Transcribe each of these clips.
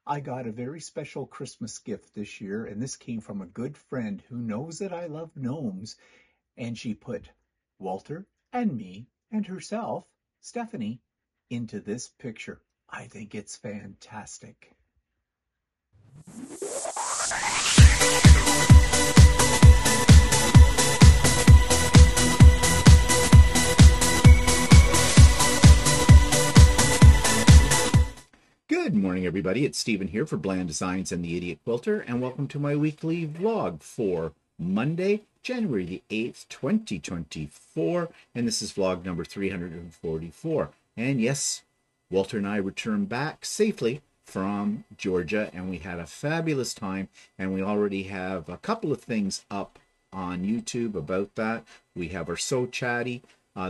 I got a very special Christmas gift this year, and this came from a good friend who knows that I love gnomes, and she put Walter and me and herself, Stephanie, into this picture. I think it's fantastic. Good morning, everybody. It's Stephen here for Bland Designs and the Idiot Quilter, and welcome to my weekly vlog for Monday, January the 8th, 2024, and this is vlog number 344. And yes, Walter and I returned back safely from Georgia, and we had a fabulous time, and we already have a couple of things up on YouTube about that. We have our So Chatty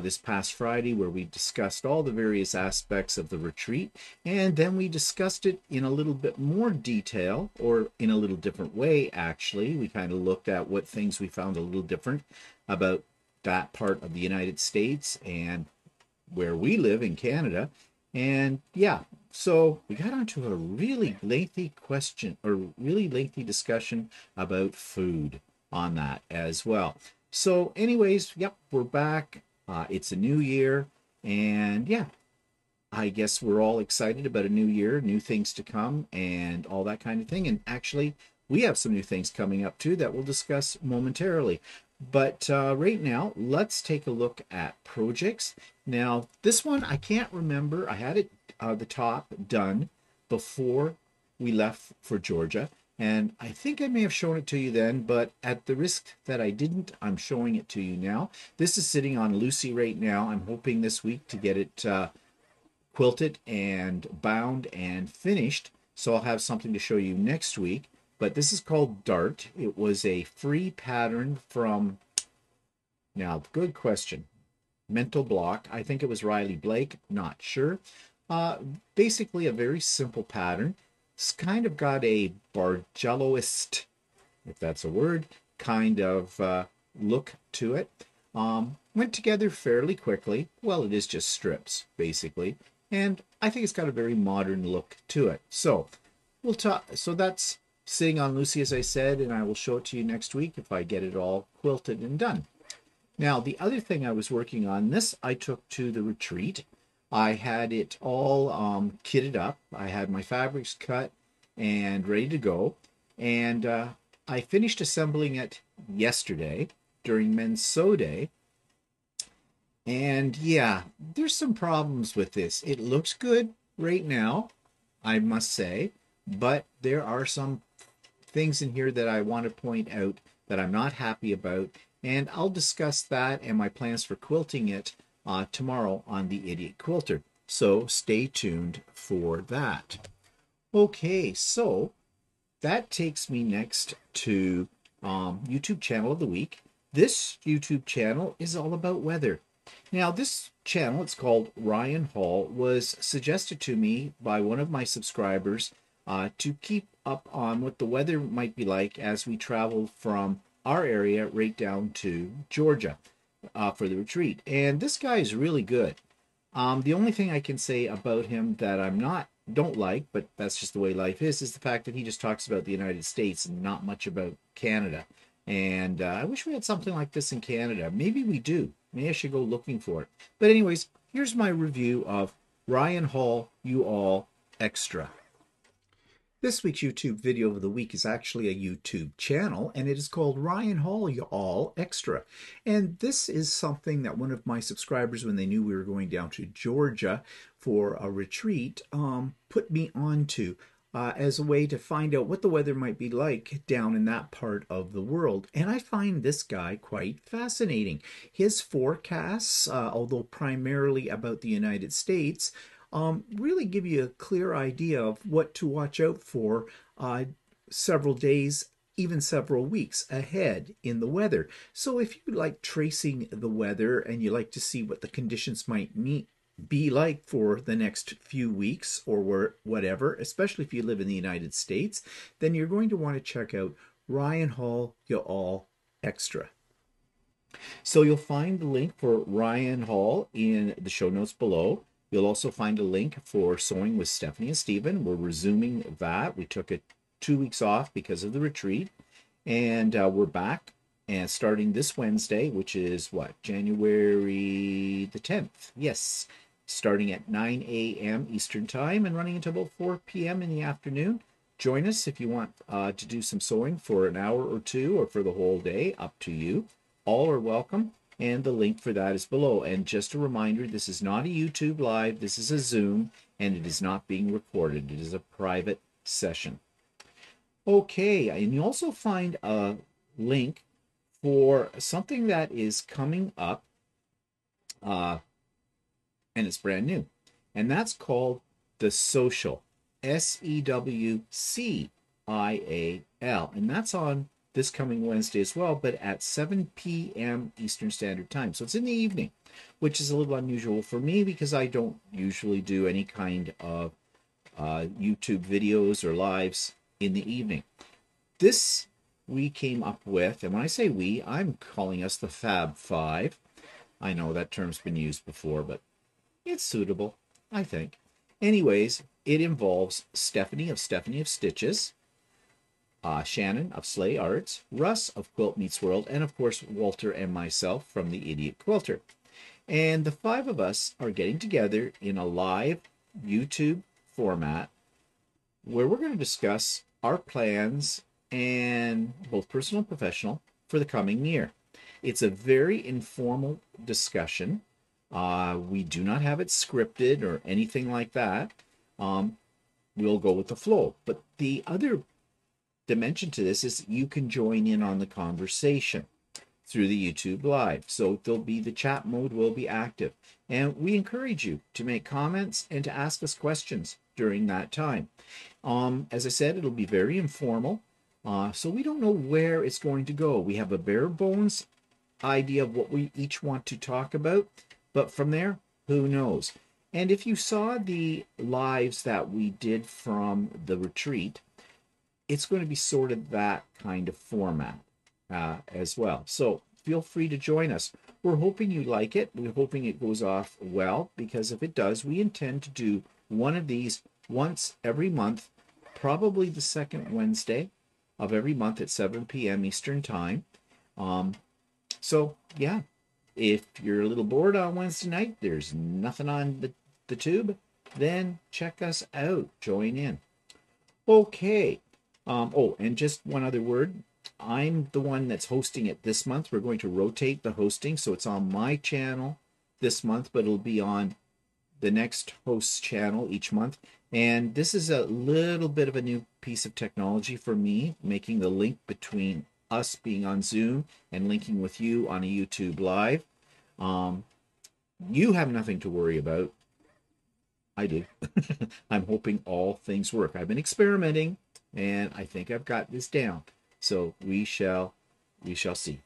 this past Friday, where we discussed all the various aspects of the retreat, and then we discussed it in a little bit more detail, or in a little different way, actually. We kind of looked at what things we found a little different about that part of the United States and where we live in Canada. And yeah, so we got onto a really lengthy question, or really lengthy discussion about food on that as well. So anyways, yep, we're back. It's a new year, and yeah, I guess we're all excited about a new year, new things to come, and all that kind of thing. And actually, we have some new things coming up too that we'll discuss momentarily. But right now, let's take a look at projects. Now, this one, I can't remember. I had it the top done before we left for Georgia. And I think I may have shown it to you then, but at the risk that I didn't, I'm showing it to you now. This is sitting on Lucy right now. I'm hoping this week to get it quilted and bound and finished, so I'll have something to show you next week. But this is called Dart. It was a free pattern from, now, good question, Mental Block. I think it was Riley Blake, not sure. Basically a very simple pattern. It's kind of got a Bargelloist, if that's a word, kind of look to it. Went together fairly quickly. Well, it is just strips, basically. And I think it's got a very modern look to it. So we'll talk. So that's sitting on Lucy, as I said, and I will show it to you next week if I get it all quilted and done. Now, the other thing I was working on, this I took to the retreat. I had it all kitted up. I had my fabrics cut and ready to go. And I finished assembling it yesterday during Men's Sew Day. And yeah, there's some problems with this. It looks good right now, I must say, but there are some things in here that I want to point out that I'm not happy about. And I'll discuss that and my plans for quilting it tomorrow on the Idiot Quilter. So stay tuned for that. Okay, so that takes me next to YouTube channel of the week. This YouTube channel is all about weather. Now, this channel, it's called Ryan Hall, was suggested to me by one of my subscribers to keep up on what the weather might be like as we travel from our area right down to Georgia for the retreat. And this guy is really good. The only thing I can say about him that don't like, but that's just the way life is the fact that he just talks about the United States and not much about Canada. And I wish we had something like this in Canada. Maybe we do. Maybe I should go looking for it. But anyways, here's my review of Ryan Hall, You All, Extra. This week's YouTube video of the week is actually a YouTube channel, and it is called Ryan Hall, You All, Extra. And this is something that one of my subscribers, when they knew we were going down to Georgia for a retreat, put me onto as a way to find out what the weather might be like down in that part of the world. And I find this guy quite fascinating. His forecasts, although primarily about the United States, really give you a clear idea of what to watch out for several days, even several weeks ahead in the weather. So if you like tracing the weather and you like to see what the conditions might be like for the next few weeks or whatever, especially if you live in the United States, then you're going to want to check out Ryan Hall, You All, Extra. So you'll find the link for Ryan Hall in the show notes below. You'll also find a link for Sewing with Stephanie and Stephen. We're resuming that. We took 2 weeks off because of the retreat, and we're back and starting this Wednesday, which is what, January the 10th. Yes, starting at 9 a.m. Eastern Time and running until about 4 p.m. in the afternoon. Join us if you want to do some sewing for an hour or two or for the whole day, up to you. All are welcome, and the link for that is below. And just a reminder, this is not a YouTube Live, this is a Zoom, and it is not being recorded. It is a private session. Okay, and you also find a link for something that is coming up, and it's brand new, and that's called the Sewcial, Sewcial, and that's on this coming Wednesday as well, but at 7 p.m. Eastern Standard Time. So it's in the evening, which is a little unusual for me because I don't usually do any kind of YouTube videos or lives in the evening. This we came up with, and when I say we, I'm calling us the Fab Five. I know that term's been used before, but it's suitable, I think. Anyways, it involves Stephanie of Stitches, Shannon of Slay Arts, Russ of Quilt Meets World, and of course Walter and myself from the Idiot Quilter. And the five of us are getting together in a live YouTube format where we're going to discuss our plans, and both personal and professional, for the coming year. It's a very informal discussion. We do not have it scripted or anything like that. We'll go with the flow. But the other dimension to this is you can join in on the conversation through the YouTube Live. So there'll be, the chat mode will be active. And we encourage you to make comments and to ask us questions during that time. As I said, it'll be very informal. So we don't know where it's going to go. We have a bare bones idea of what we each want to talk about, but from there, who knows? And if you saw the lives that we did from the retreat, it's going to be sort of that kind of format as well. So feel free to join us. We're hoping you like it. We're hoping it goes off well, because if it does, we intend to do one of these once every month, probably the second Wednesday of every month at 7 p.m. Eastern Time. So yeah, if you're a little bored on Wednesday night, there's nothing on the tube, then check us out. Join in. Okay. Oh, and just one other word. I'm the one that's hosting it this month. We're going to rotate the hosting, so it's on my channel this month, but it'll be on the next host's channel each month. And this is a little bit of a new piece of technology for me, making the link between us being on Zoom and linking with you on a YouTube Live. You have nothing to worry about. I do. I'm hoping all things work. I've been experimenting, and I think I've got this down. So we shall see.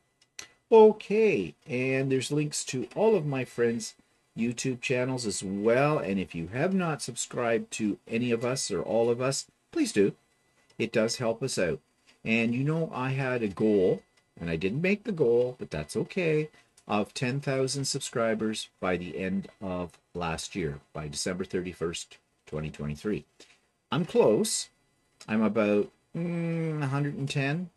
Okay, and there's links to all of my friends' YouTube channels as well. And if you have not subscribed to any of us or all of us, please do. It does help us out. And you know, I had a goal, and I didn't make the goal, but that's okay, of 10,000 subscribers by the end of last year, by December 31st, 2023. I'm close. I'm about 110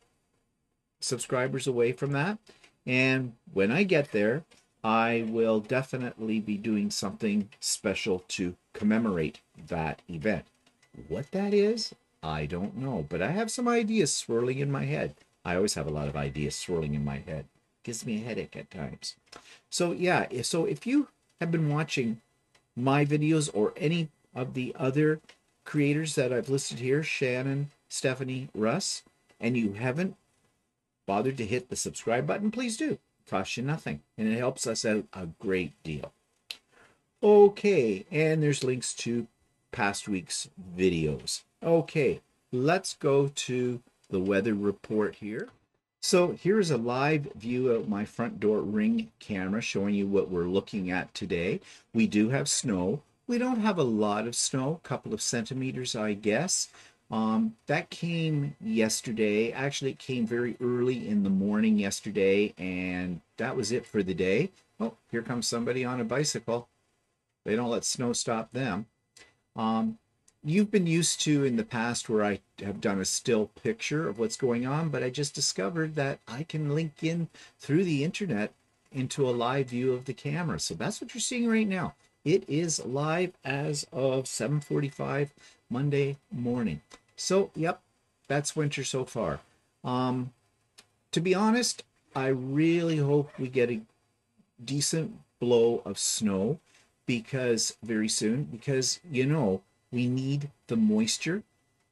subscribers away from that. And when I get there, I will definitely be doing something special to commemorate that event. What that is, I don't know, but I have some ideas swirling in my head. I always have a lot of ideas swirling in my head. Gives me a headache at times. So yeah, so if you have been watching my videos or any of the other creators that I've listed here, Shannon, Stephanie, Russ, and you haven't bothered to hit the subscribe button, please do. It costs you nothing, and it helps us out a great deal. Okay, and there's links to past week's videos. Okay, let's go to the weather report here. So here's a live view of my front door ring camera showing you what we're looking at today. We do have snow. We don't have a lot of snow, a couple of centimeters, I guess. That came yesterday. Actually, it came very early in the morning yesterday, and that was it for the day. Oh, here comes somebody on a bicycle. They don't let snow stop them. Um, you've been used to in the past where I have done a still picture of what's going on, but I just discovered that I can link in through the internet into a live view of the camera. So that's what you're seeing right now. It is live as of 7:45 Monday morning. So, yep, that's winter so far. Um, to be honest, I really hope we get a decent blow of snow because very soon, because we need the moisture.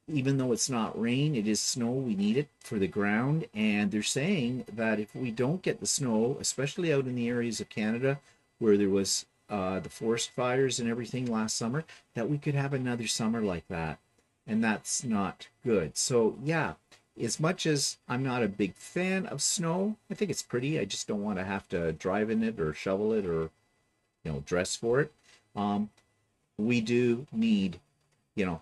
Even though it's not rain, it is snow. We need it for the ground. And they're saying that if we don't get the snow, especially out in the areas of Canada where there was the forest fires and everything last summer, that we could have another summer like that. And that's not good. So, yeah, as much as I'm not a big fan of snow, I think it's pretty. I just don't want to have to drive in it or shovel it or, dress for it. Um, we do need, you know,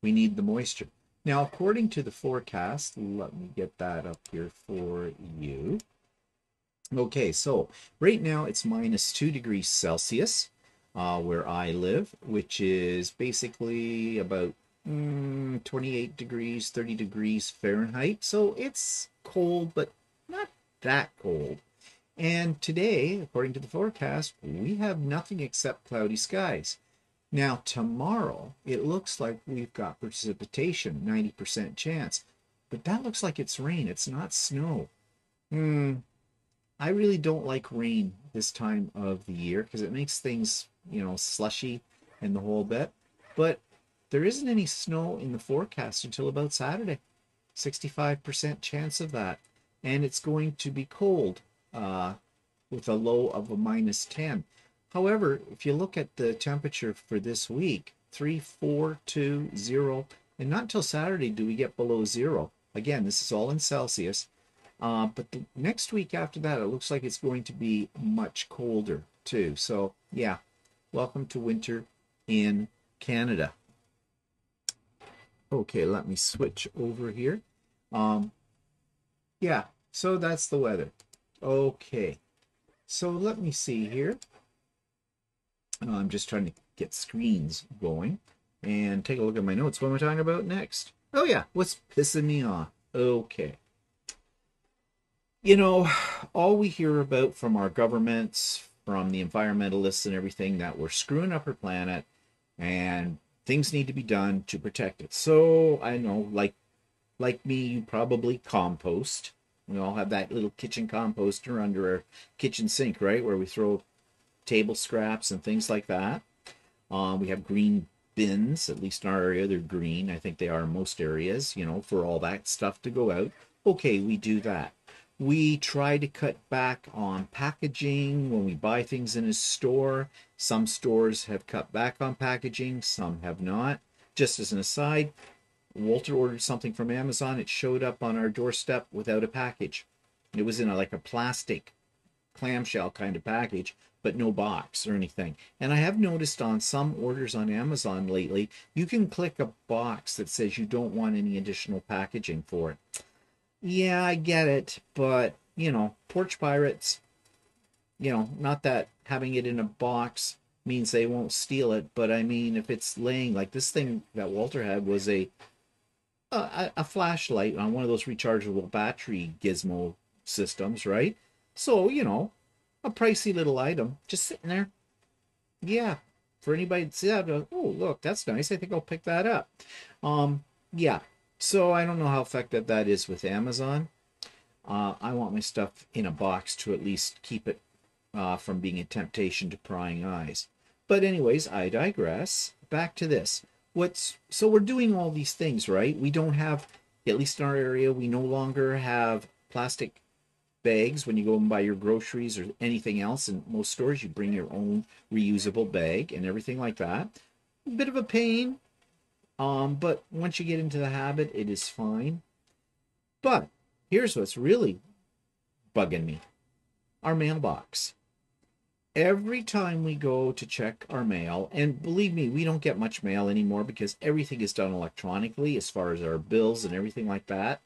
we need the moisture. Now, according to the forecast, let me get that up here for you. Okay, so right now it's -2 degrees Celsius where I live, which is basically about 28 degrees, 30 degrees Fahrenheit. So it's cold, but not that cold. And today, according to the forecast, we have nothing except cloudy skies. Now, tomorrow, it looks like we've got precipitation, 90% chance. But that looks like it's rain. It's not snow. I really don't like rain this time of the year because it makes things, slushy and the whole bit. But there isn't any snow in the forecast until about Saturday. 65% chance of that. And it's going to be cold with a low of a -10. However, if you look at the temperature for this week, 3, 4, 2, 0, and not until Saturday do we get below 0. Again, this is all in Celsius. But the next week after that, it looks like it's going to be much colder too. So, yeah, welcome to winter in Canada. Okay, let me switch over here. Yeah, so that's the weather. Okay, so let me see here. I'm just trying to get screens going and take a look at my notes. What am I talking about next? Oh, yeah, what's pissing me off? Okay. All we hear about from our governments, from the environmentalists and everything, that we're screwing up our planet and things need to be done to protect it. So I know, like me, you probably compost. We all have that little kitchen composter under our kitchen sink, right? Where we throw table scraps and things like that. We have green bins, at least in our area, they're green. I think they are in most areas, for all that stuff to go out. Okay, we do that. We try to cut back on packaging when we buy things in a store. Some stores have cut back on packaging, some have not. Just as an aside, Walter ordered something from Amazon. It showed up on our doorstep without a package. It was in like a plastic clamshell kind of package, but no box or anything. And I have noticed on some orders on Amazon lately, you can click a box that says you don't want any additional packaging for it. Yeah, I get it, but, porch pirates, not that having it in a box means they won't steal it, but I mean, if it's laying, like this thing that Walter had was a flashlight on one of those rechargeable battery gizmo systems, right? So, a pricey little item just sitting there. Yeah, for anybody to see that, oh, look, that's nice. I think I'll pick that up. Yeah, so I don't know how effective that is with Amazon. I want my stuff in a box to at least keep it from being a temptation to prying eyes. But anyways, I digress. Back to this. So we're doing all these things, right? We don't have, at least in our area, we no longer have plastic bags when you go and buy your groceries or anything else. In most stores, you bring your own reusable bag and everything like that. A bit of a pain, but once you get into the habit, it is fine. But here's what's really bugging me. Our mailbox. Every time we go to check our mail, and believe me, we don't get much mail anymore because everything is done electronically as far as our bills and everything like that.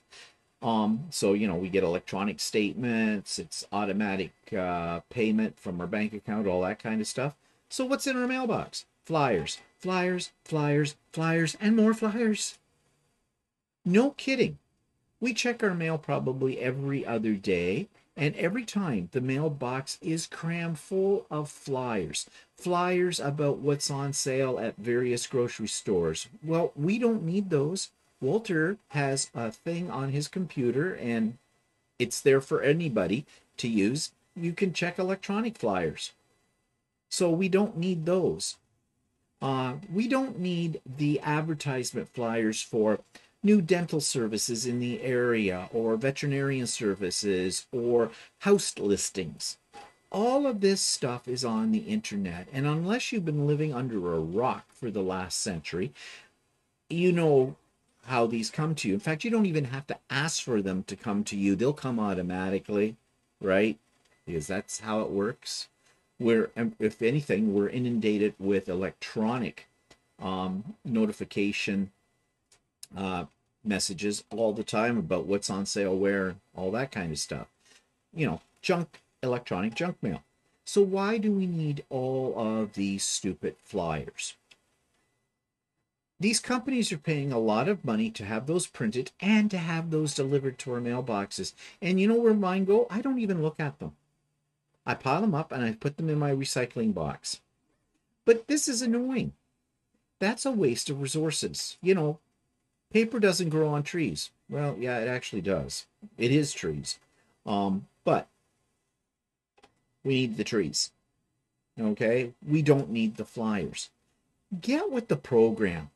So, we get electronic statements, it's automatic payment from our bank account, all that kind of stuff. So what's in our mailbox? Flyers, flyers, flyers, flyers, and more flyers. No kidding. We check our mail probably every other day, and every time the mailbox is crammed full of flyers. Flyers about what's on sale at various grocery stores. Well, we don't need those. Walter has a thing on his computer, and it's there for anybody to use. You can check electronic flyers. So we don't need those. We don't need the advertisement flyers for new dental services in the area or veterinarian services or house listings. All of this stuff is on the internet. And unless you've been living under a rock for the last century, you know how these come to you. In fact, you don't even have to ask for them to come to you. They'll come automatically, right? Because that's how it works. If anything, we're inundated with electronic notification messages all the time about what's on sale where, all that kind of stuff. Electronic junk mail. So why do we need all of these stupid flyers? These companies are paying a lot of money to have those printed and to have those delivered to our mailboxes. And you know where mine go? I don't even look at them. I pile them up and I put them in my recycling box. But this is annoying. That's a waste of resources. Paper doesn't grow on trees. Well, yeah, it actually does. It is trees. But we need the trees. Okay? We don't need the flyers. Get with the program,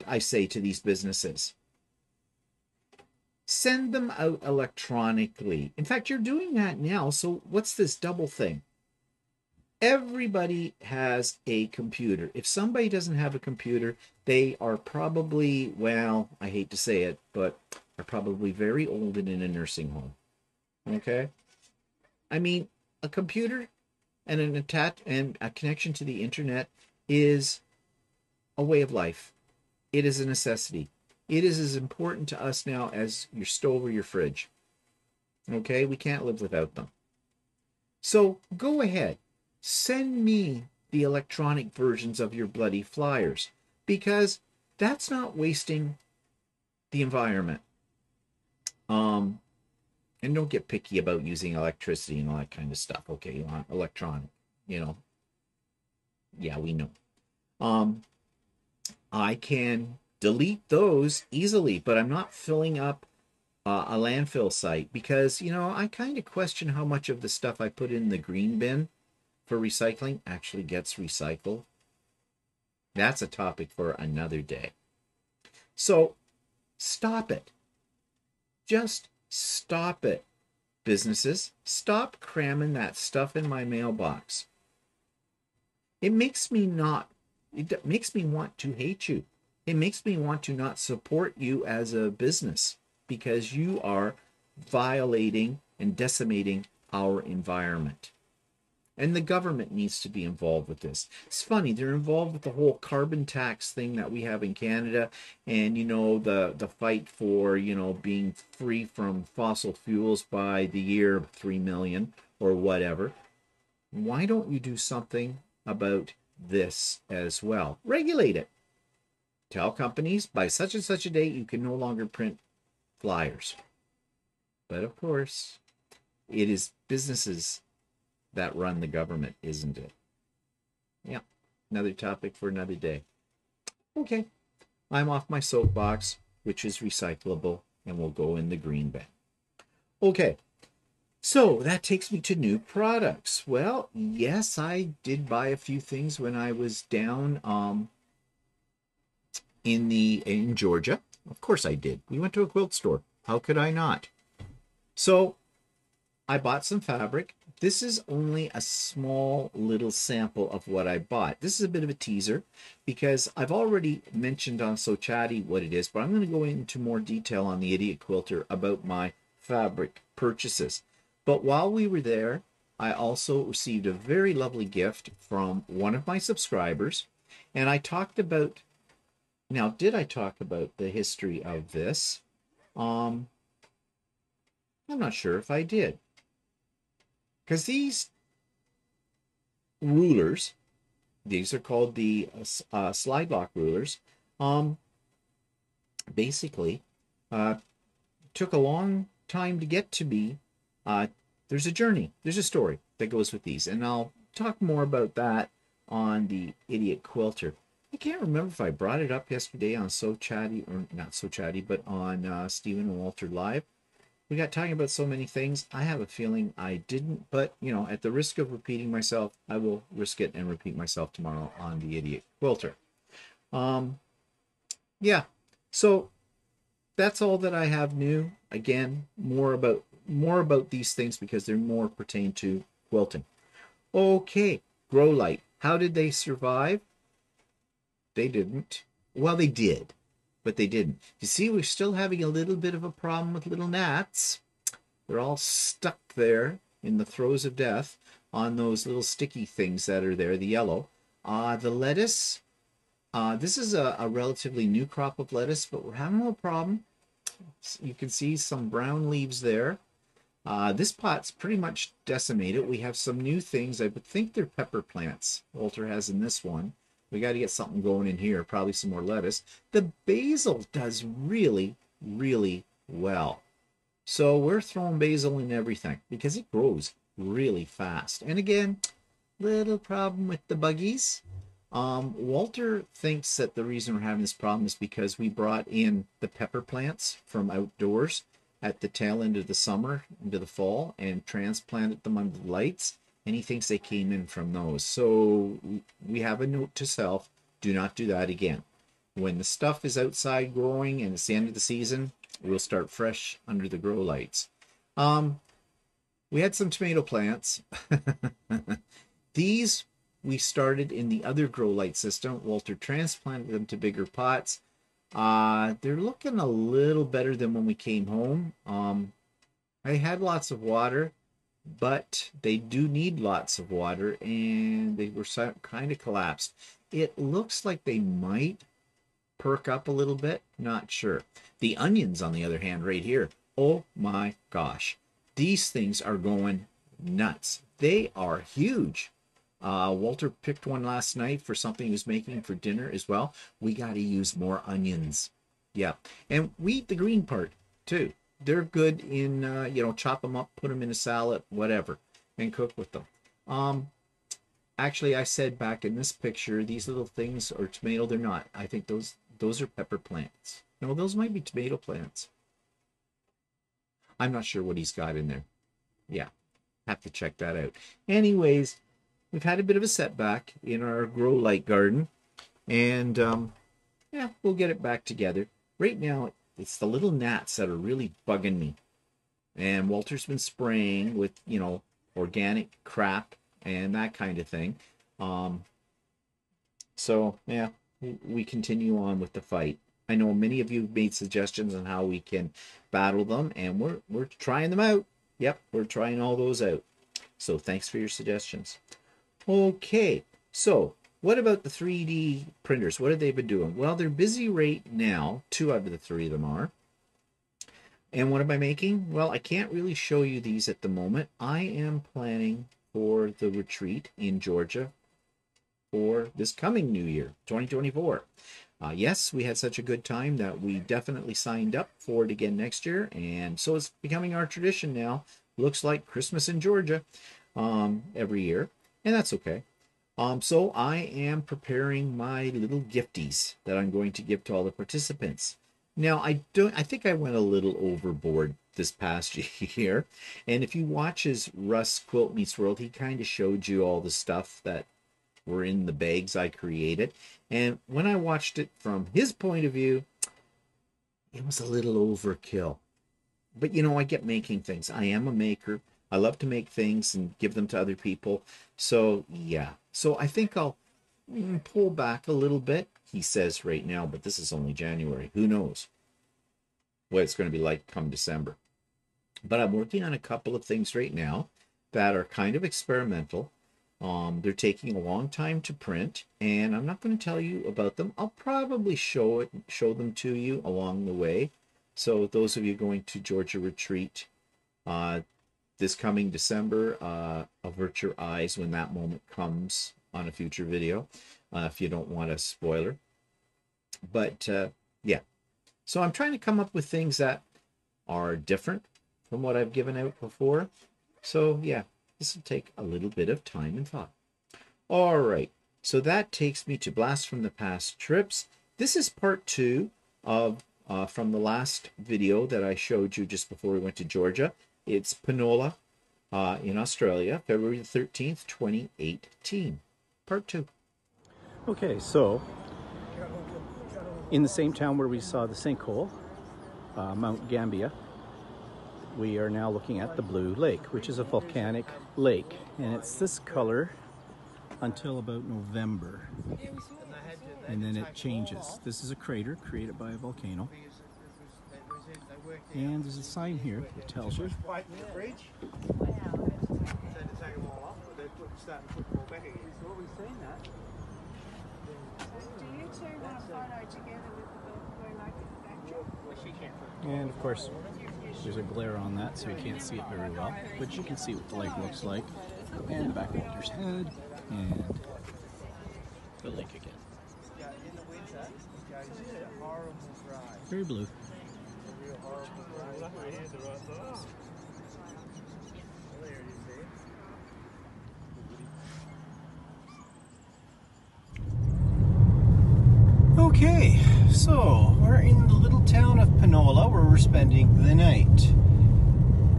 I say to these businesses. Send them out electronically. In fact, you're doing that now. So what's this double thing? Everybody has a computer. If somebody doesn't have a computer, they are probably, well, I hate to say it, but are probably very old and in a nursing home. Okay? I mean, a computer and a connection to the internet is a way of life. It is a necessity. It is as important to us now as your stove or your fridge. Okay? We can't live without them. So go ahead. Send me the electronic versions of your bloody flyers, because that's not wasting the environment. And don't get picky about using electricity and all that kind of stuff. Okay, you want electronic, Yeah, we know. I can delete those easily, but I'm not filling up a landfill site because, I kind of question how much of the stuff I put in the green bin for recycling actually gets recycled. That's a topic for another day. So stop it. Just stop it, businesses. Stop cramming that stuff in my mailbox. It makes me want to hate you. It makes me want to not support you as a business because you are violating and decimating our environment. And the government needs to be involved with this. It's funny, they're involved with the whole carbon tax thing that we have in Canada and, the fight for, being free from fossil fuels by the year 3 million or whatever. Why don't you do something about this as well? Regulate it. Tell companies by such and such a date you can no longer print flyers. But of course, it is businesses that run the government, isn't it? Yeah, another topic for another day. Okay, I'm off my soapbox, which is recyclable, and will go in the green bin. Okay, so that takes me to new products. Well, yes, I did buy a few things when I was down in Georgia. Of course I did. We went to a quilt store. How could I not? So I bought some fabric. This is only a small little sample of what I bought. This is a bit of a teaser because I've already mentioned on So Chatty what it is, but I'm going to go into more detail on the Idiot Quilter about my fabric purchases. But while we were there, I also received a very lovely gift from one of my subscribers, and I talked about, now did I talk about the history of this? I'm not sure if I did. Because these rulers. These are called the slide lock rulers. Um, Basically, uh, took a long time to get to me. Uh, there's a journey, there's a story that goes with these, and I'll talk more about that on the Idiot Quilter. I can't remember if I brought it up yesterday on So Chatty, or not So Chatty, but on Stephen and Walter Live. We got talking about so many things. I have a feeling I didn't, but at the risk of repeating myself, I will risk it and repeat myself tomorrow on the Idiot Quilter. Um, yeah, so that's all that I have new. Again, more about these things because they're more pertain to quilting. Okay, grow light. How did they survive? They didn't. Well, they did, but they didn't. You see, we're still having a little bit of a problem with little gnats. They're all stuck there in the throes of death on those little sticky things that are there, the yellow. The lettuce, this is a relatively new crop of lettuce, but we're having a little problem. You can see some brown leaves there. This pot's pretty much decimated. We have some new things. I would think they're pepper plants Walter has in this one. We got to get something going in here, probably some more lettuce. The basil does really, really well. So we're throwing basil in everything because it grows really fast. And again, little problem with the buggies. Walter thinks that the reason we're having this problem is because we brought in the pepper plants from outdoors at the tail end of the summer into the fall and transplanted them under the lights, and he thinks they came in from those. So we have a note to self: do not do that again. When the stuff is outside growing and it's the end of the season, we'll start fresh under the grow lights. We had some tomato plants. These we started in the other grow light system. Walter transplanted them to bigger pots. They're looking a little better than when we came home. I had lots of water, but they do need lots of water, and they were kind of collapsed. It looks like they might perk up a little bit, not sure. The onions, on the other hand, right here, oh my gosh, these things are going nuts. They are huge. Walter picked one last night for something he was making for dinner as well. We got to use more onions. Yeah, and we eat the green part too. They're good in chop them up, put them in a salad, whatever, and cook with them. Actually, I said back in this picture, these little things are tomato. They're not. I think those are pepper plants. No, those might be tomato plants. I'm not sure what he's got in there. Yeah, have to check that out. Anyways, we've had a bit of a setback in our grow light garden, and we'll get it back together. Right now, it's the little gnats that are really bugging me. And Walter's been spraying with, organic crap and that kind of thing. So, yeah, we continue on with the fight. I know many of you have made suggestions on how we can battle them, and we're trying them out. Yep, we're trying all those out. So thanks for your suggestions. Okay, so what about the 3D printers? What have they been doing? Well, they're busy right now. 2 out of the 3 of them are. And what am I making? Well, I can't really show you these at the moment. I am planning for the retreat in Georgia for this coming new year, 2024. Yes, we had such a good time that we definitely signed up for it again next year. And so it's becoming our tradition now. Looks like Christmas in Georgia every year. And that's okay. So I am preparing my little gifties that I'm going to give to all the participants. Now, I think I went a little overboard this past year. And if you watch his Russ Quilt Meets World, he kind of showed you all the stuff that were in the bags I created. And when I watched it from his point of view, it was a little overkill. But I get making things. I am a maker. I love to make things and give them to other people. So, yeah. So I think I'll pull back a little bit, he says right now, but this is only January. Who knows what it's going to be like come December. But I'm working on a couple of things right now that are kind of experimental. They're taking a long time to print, and I'm not going to tell you about them. I'll probably show them to you along the way. So those of you going to Georgia Retreat, this coming December. Avert your eyes when that moment comes on a future video, if you don't want a spoiler. But yeah, so I'm trying to come up with things that are different from what I've given out before. So yeah, this will take a little bit of time and thought. All right, so that takes me to Blast from the Past trips. This is part 2 of from the last video that I showed you just before we went to Georgia. It's Penola in Australia, February 13th, 2018. Part 2. Okay, so in the same town where we saw the sinkhole, Mount Gambier, we are now looking at the Blue Lake, which is a volcanic lake, and it's this color until about November, and then it changes. This is a crater created by a volcano, and there's a sign here that tells you. And of course, there's a glare on that, so you can't see it very well, but you can see what the lake looks like, and the back of Walter's head, and the lake again. Very blue. Okay, so we're in the little town of Penola where we're spending the night.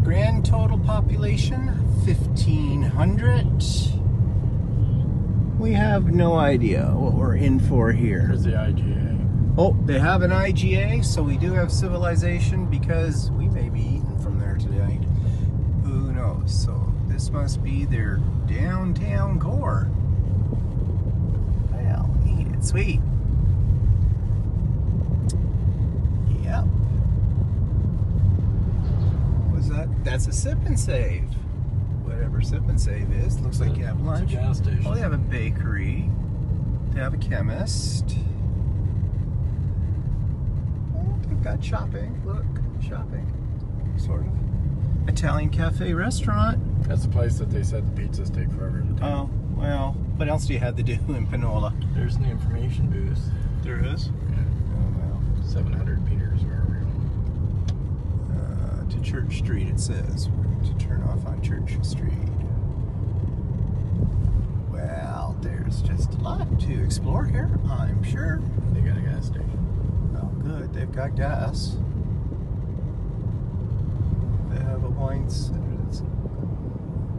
Grand total population 1,500. We have no idea what we're in for here. Here's the IGA. Oh, they have an IGA, so we do have civilization because we may be eaten from there tonight. Who knows? So this must be their downtown core. Well, eat it sweet. Yep. What was that? That's a sip and save. Whatever sip and save is. Looks like you have lunch. It's a gas station. Oh, they have a bakery. They have a chemist. Oh, they've got shopping. Look, shopping. Sort of. Italian cafe restaurant. That's the place that they said the pizzas take forever to take. Oh, well, what else do you have to do in Penola? There's an information booth. There is? Yeah. Oh, well. 700 meters wherever we're going. To Church Street, it says. We're going to turn off on Church Street. Well, there's just a lot to explore here, I'm sure. They got a gas station. Oh, good. They've got gas. They have a wine center. That's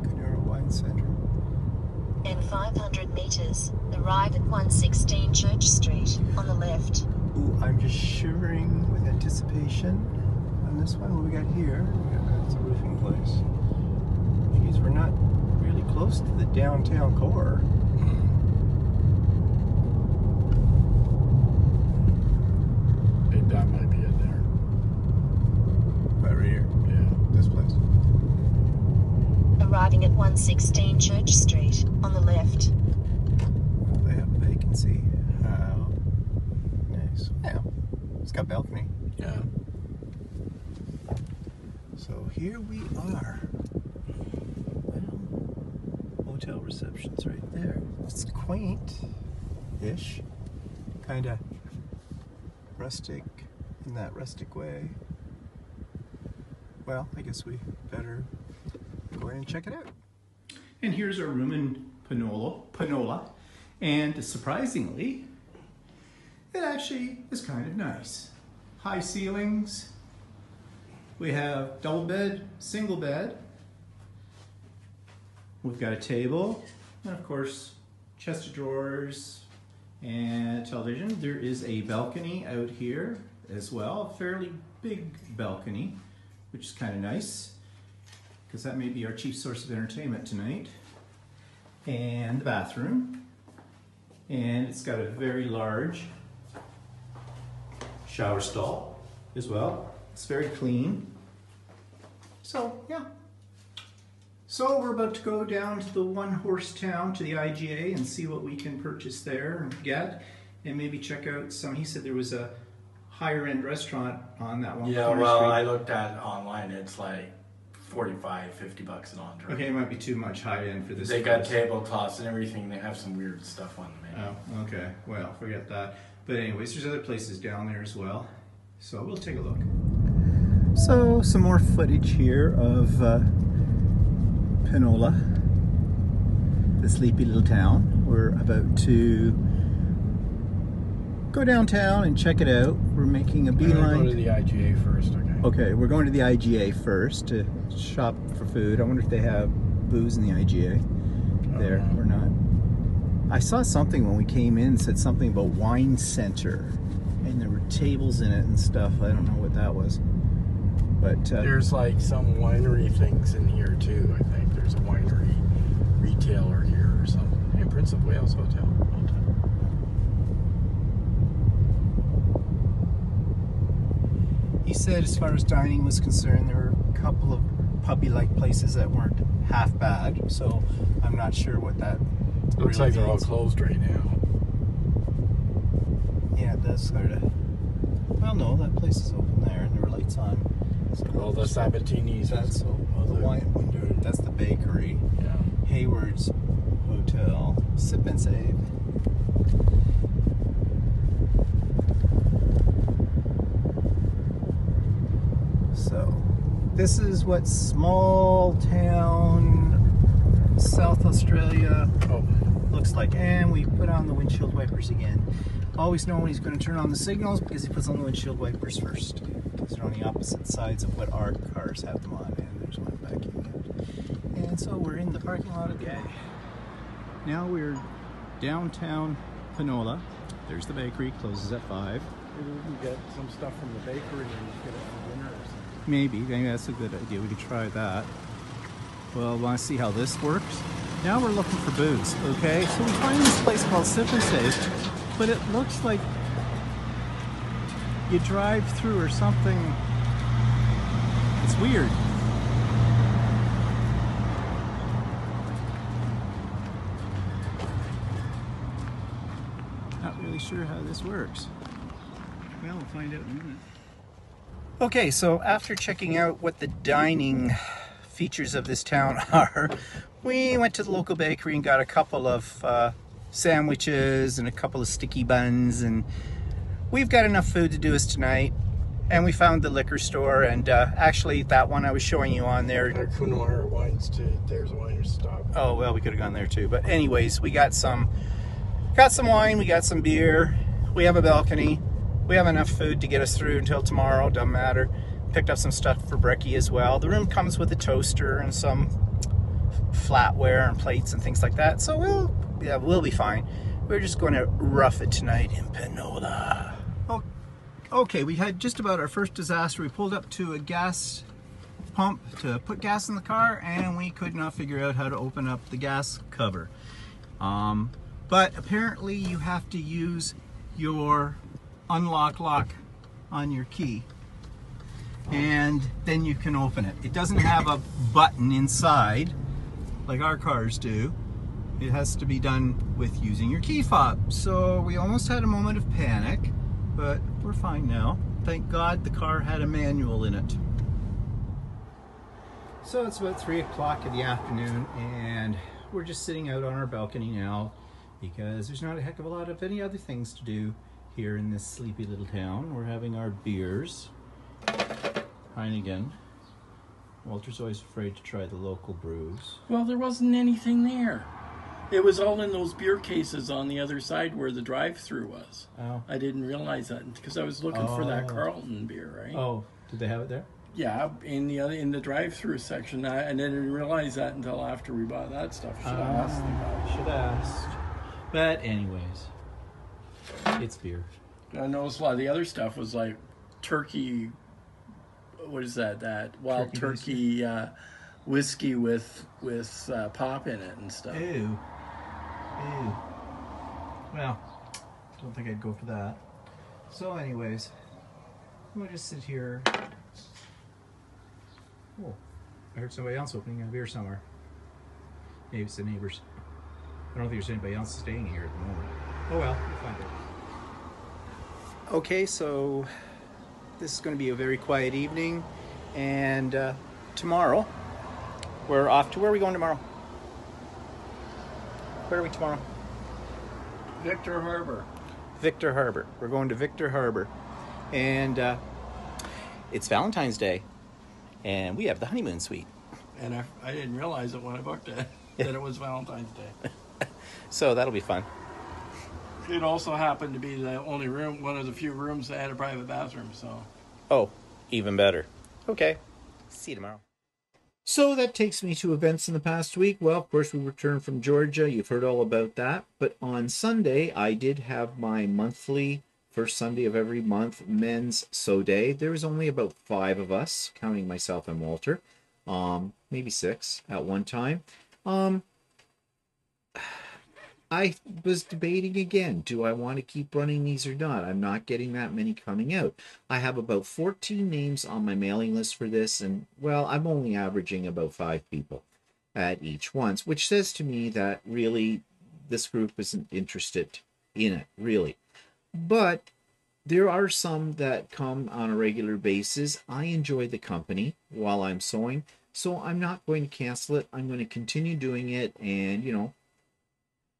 Canura Wine Center. In 500 meters, arrive at 116 Church Street on the left. Ooh, I'm just shivering with anticipation on this one. What we got here? It's a roofing place. Geez, we're not really close to the downtown core. I think that might be it there. Right here. Yeah. This place. Arriving at 116 Church Street on the left. Oh, they have a vacancy. How nice. Yeah. It's got a balcony. Yeah. So here we are. Well, hotel reception's right there. It's quaint-ish. Kind of rustic in that rustic way. Well, I guess we better go in and check it out. And here's our room in Penola. And surprisingly, it actually is kind of nice. High ceilings. We have double bed, single bed. We've got a table, and of course, chest of drawers and television. There is a balcony out here as well, a fairly big balcony, which is kind of nice, because that may be our chief source of entertainment tonight. And the bathroom. And it's got a very large shower stall as well. It's very clean. So, yeah. So we're about to go down to the one-horse town, to the IGA, and see what we can purchase there and get, and maybe check out some. He said there was a higher-end restaurant on that one. Yeah, corner well, street. I looked at it online. It's like $45, $50 an entree. Okay, it might be too much high end for this. They got place. tablecloths and everything. They have some weird stuff on the menu. Oh, okay. Well, forget that. But anyways, there's other places down there as well. So we'll take a look. So some more footage here of Panola, the sleepy little town. We're about to go downtown and check it out. We're making a We're gonna beeline. go to the IGA first, okay? Okay, we're going to the IGA first to shop for food. I wonder if they have booze in the IGA there or not. I saw something when we came in, said something about wine center, and there were tables in it and stuff. I don't know what that was, but There's like some winery things in here too, I think. There's a winery retailer here or something. Hey, Prince of Wales Hotel. he said as far as dining was concerned, there were a couple of puppy-like places that weren't half bad, so I'm not sure what that Looks really like they're all means. closed right now. Yeah, it does sort of. Well, no, that place is open there, and there were lights on. So All the Sabatini's. that's the wine window. That's the bakery. Yeah. Hayward's Hotel. Sip and Save. So, this is what small town South Australia Oh, looks like. And we put on the windshield wipers again. Always know when he's going to turn on the signals because he puts on the windshield wipers first. They're on the opposite sides of what our cars have them on, and there's one backing out. And so we're in the parking lot again. Now we're downtown Panola. There's the bakery, closes at 5. maybe we can get some stuff from the bakery and get it for dinner or something. Maybe that's a good idea. We could try that. Well, want to see how this works? Now we're looking for booze, okay? So we find this place called Sip and Save, but it looks like you drive through or something. It's weird. Not really sure how this works. Well, we'll find out in a minute. Okay, so after checking out what the dining features of this town are, we went to the local bakery and got a couple of sandwiches and a couple of sticky buns, and we've got enough food to do us tonight. And we found the liquor store, and actually that one I was showing you on there. There couldn't order wines too. There's a wine stop. Oh, well, we could have gone there too. But anyways, we got some wine, we got some beer, we have a balcony, we have enough food to get us through until tomorrow, doesn't matter. Picked up some stuff for brekkie as well. The room comes with a toaster and some flatware and plates and things like that. So we'll be fine. We're just going to rough it tonight in Panola. Okay, we had just about our first disaster. We pulled up to a gas pump to put gas in the car, and we could not figure out how to open up the gas cover. But apparently you have to use your unlock lock on your key, and then you can open it. It doesn't have a button inside like our cars do. It has to be done with using your key fob. So we almost had a moment of panic, but we're fine now. Thank God the car had a manual in it. So it's about 3 o'clock in the afternoon, and we're just sitting out on our balcony now because there's not a heck of a lot of any other things to do here in this sleepy little town. We're having our beers. Heineken. Walter's always afraid to try the local brews. Well, there wasn't anything there. It was all in those beer cases on the other side where the drive-through was. Oh. I didn't realize that because I was looking for that Carlton beer, right? Oh, did they have it there? Yeah, in the drive-through section. I didn't realize that until after we bought that stuff. Should I ask them about it? Should ask. But anyways, it's beer. I noticed a lot of the other stuff was like turkey. What is that? That wild turkey whiskey with pop in it and stuff. Ew. Ew. Well, don't think I'd go for that. So anyways, we'll just sit here. Oh, I heard somebody else opening a beer somewhere. Maybe it's the neighbors. I don't think there's anybody else staying here at the moment. Oh well, we'll find out. Okay, so this is going to be a very quiet evening, and tomorrow We're off to where are we going tomorrow? Where are we tomorrow? Victor Harbor. Victor Harbor. We're going to Victor Harbor. And it's Valentine's Day. And we have the honeymoon suite. And I didn't realize it when I booked it, that it was Valentine's Day. So that'll be fun. It also happened to be the only room, one of the few rooms that had a private bathroom, so. Oh, even better. Okay. See you tomorrow. So that takes me to events in the past week. Well, of course, we returned from Georgia. You've heard all about that. But on Sunday, I did have my monthly, first Sunday of every month, men's sew day. There was only about 5 of us, counting myself and Walter. Maybe 6 at one time. I was debating again, do I want to keep running these or not? I'm not getting that many coming out. I have about 14 names on my mailing list for this, and, well, I'm only averaging about 5 people at each once, which says to me that really this group isn't interested in it, really. But there are some that come on a regular basis. I enjoy the company while I'm sewing, so I'm not going to cancel it. I'm going to continue doing it, and, you know,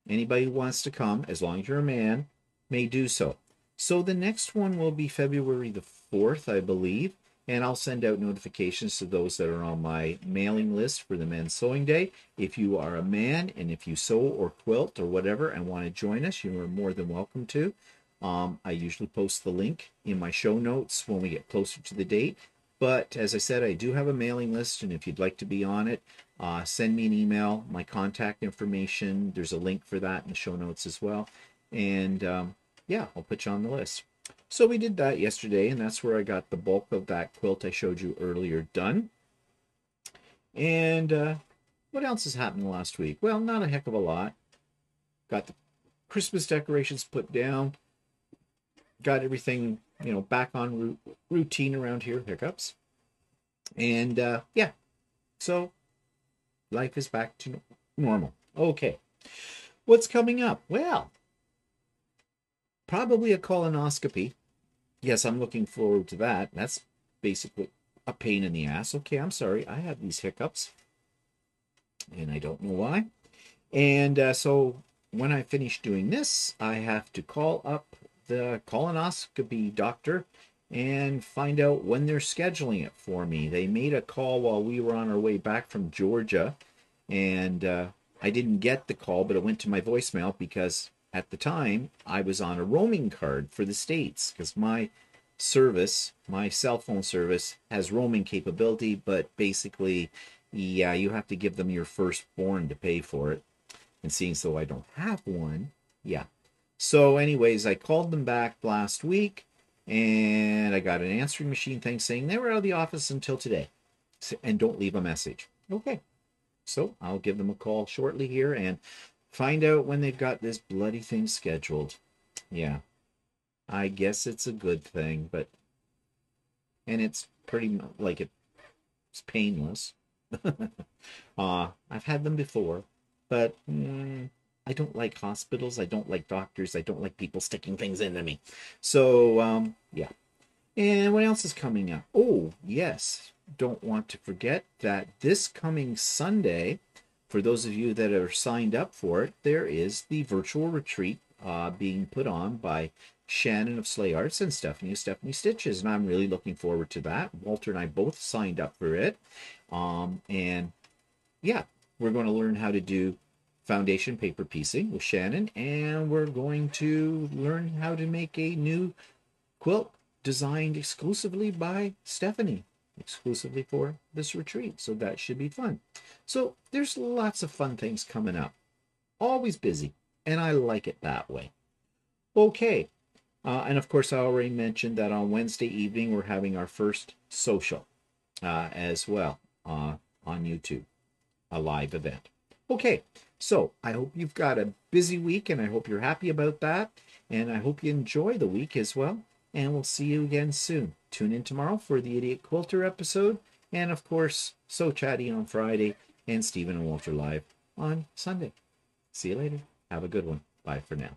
anybody who wants to come, as long as you're a man, may do so. So the next one will be February the 4th, I believe, and I'll send out notifications to those that are on my mailing list for the Men's Sewing Day. If you are a man and if you sew or quilt or whatever and want to join us, you are more than welcome to. I usually post the link in my show notes when we get closer to the date. But as I said, I do have a mailing list, and if you'd like to be on it, send me an email, my contact information. There's a link for that in the show notes as well. And yeah, I'll put you on the list. So we did that yesterday, and that's where I got the bulk of that quilt I showed you earlier done. And what else has happened last week? Well, not a heck of a lot. Got the Christmas decorations put down. Got everything, you know, back on routine around here. Hiccups. And yeah, so life is back to normal. Okay, what's coming up? Well, probably a colonoscopy. Yes, I'm looking forward to that. That's basically a pain in the ass. Okay, I'm sorry. I have these hiccups, and I don't know why. And so when I finish doing this, I have to call up the colonoscopy doctor and find out when they're scheduling it for me. They made a call while we were on our way back from Georgia, and I didn't get the call, but it went to my voicemail because at the time I was on a roaming card for the States, because my service, my cell phone service, has roaming capability, but basically, yeah, you have to give them your firstborn to pay for it. And seeing as though I don't have one, yeah. So anyways, I called them back last week, and I got an answering machine thing saying they were out of the office until today, and don't leave a message. Okay, so I'll give them a call shortly here and find out when they've got this bloody thing scheduled. Yeah, I guess it's a good thing, but, and it's pretty, like, it's painless. I've had them before, but I don't like hospitals. I don't like doctors. I don't like people sticking things into me. So, yeah. And what else is coming up? Oh, yes. Don't want to forget that this coming Sunday, for those of you that are signed up for it, there is the virtual retreat being put on by Shannon of Slay Arts and Stephanie of Stephanie Stitches. And I'm really looking forward to that. Walter and I both signed up for it. And yeah, we're going to learn how to do foundation paper piecing with Shannon, and we're going to learn how to make a new quilt designed exclusively by Stephanie, exclusively for this retreat. So that should be fun. So there's lots of fun things coming up. Always busy, and I like it that way. Okay, and of course I already mentioned that on Wednesday evening we're having our first social as well on YouTube, a live event. Okay, so I hope you've got a busy week, and I hope you're happy about that, and I hope you enjoy the week as well, and we'll see you again soon. Tune in tomorrow for the Idiot Quilter episode, and of course, So Chatty on Friday, and Stephen and Walter Live on Sunday. See you later. Have a good one. Bye for now.